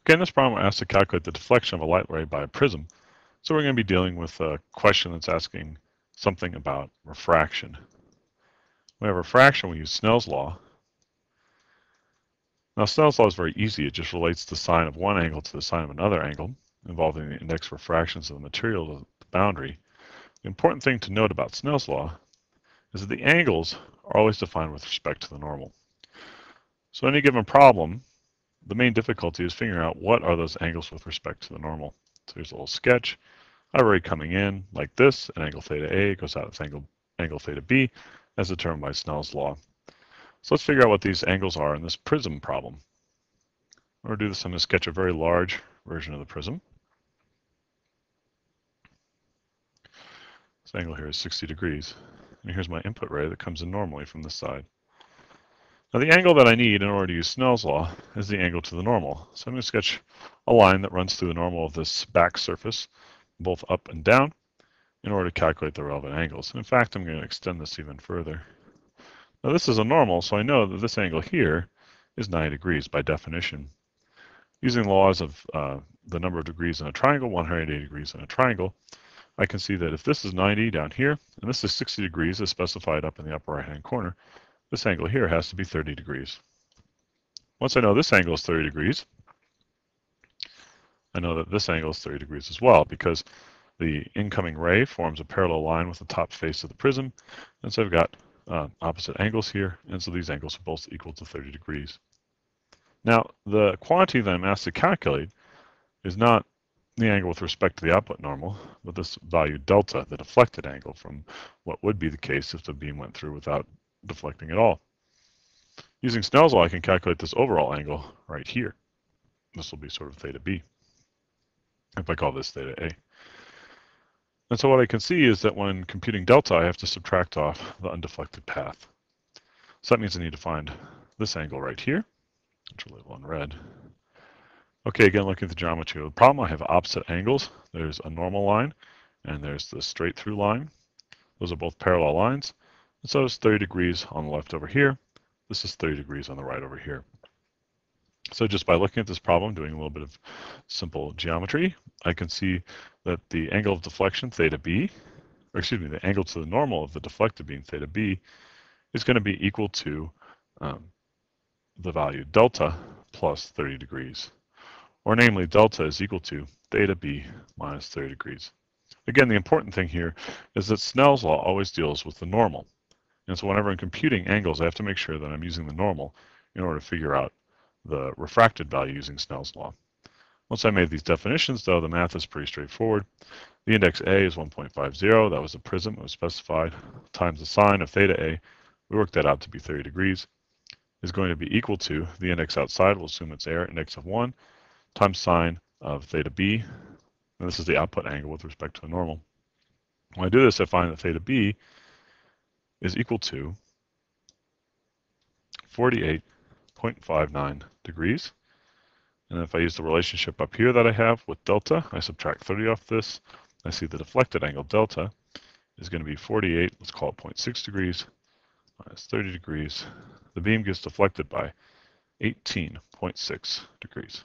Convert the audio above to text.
Okay, in this problem, we're asked to calculate the deflection of a light ray by a prism. So we're going to be dealing with a question that's asking something about refraction. When we have refraction, we use Snell's law. Now, Snell's law is very easy. It just relates the sine of one angle to the sine of another angle, involving the index refractions of the material to the boundary. The important thing to note about Snell's law is that the angles are always defined with respect to the normal. So in any given problem, the main difficulty is figuring out what are those angles with respect to the normal. So here's a little sketch. I have a ray coming in like this, an angle theta A goes out with angle theta B as determined by Snell's law. So let's figure out what these angles are in this prism problem. In order to do this, I'm going to sketch a very large version of the prism. This angle here is 60 degrees. And here's my input ray that comes in normally from this side. Now the angle that I need in order to use Snell's law is the angle to the normal. So I'm going to sketch a line that runs through the normal of this back surface, both up and down, in order to calculate the relevant angles. And in fact, I'm going to extend this even further. Now this is a normal, so I know that this angle here is 90 degrees by definition. Using laws of the number of degrees in a triangle, 180 degrees in a triangle, I can see that if this is 90 down here, and this is 60 degrees as specified up in the upper right-hand corner, this angle here has to be 30 degrees. Once I know this angle is 30 degrees, I know that this angle is 30 degrees as well, because the incoming ray forms a parallel line with the top face of the prism, and so I've got opposite angles here, and so these angles are both equal to 30 degrees. Now, the quantity that I'm asked to calculate is not the angle with respect to the output normal, but this value delta, the deflected angle from what would be the case if the beam went through without deflecting at all. Using Snell's law, I can calculate this overall angle right here. This will be sort of theta B, if I call this theta A. And so what I can see is that when computing delta, I have to subtract off the undeflected path. So that means I need to find this angle right here, which will label in red. Okay, again, looking at the geometry of the problem, I have opposite angles. There's a normal line, and there's the straight through line. Those are both parallel lines. And so it's 30 degrees on the left over here. This is 30 degrees on the right over here. So just by looking at this problem, doing a little bit of simple geometry, I can see that the angle of deflection, theta B, or excuse me, the angle to the normal of the deflected beam, theta B, is going to be equal to the value delta plus 30 degrees. Or namely, delta is equal to theta B minus 30 degrees. Again, the important thing here is that Snell's law always deals with the normal. And so whenever I'm computing angles, I have to make sure that I'm using the normal in order to figure out the refracted value using Snell's law. Once I made these definitions, though, the math is pretty straightforward. The index A is 1.50. That was the prism that was specified, times the sine of theta A. We worked that out to be 30 degrees. Is going to be equal to the index outside. We'll assume it's air, index of 1, times sine of theta B. And this is the output angle with respect to the normal. When I do this, I find that theta B is equal to 48.59 degrees. And if I use the relationship up here that I have with delta, I subtract 30 off this. I see the deflected angle delta is going to be 48, let's call it 0.6 degrees, minus 30 degrees. The beam gets deflected by 18.6 degrees.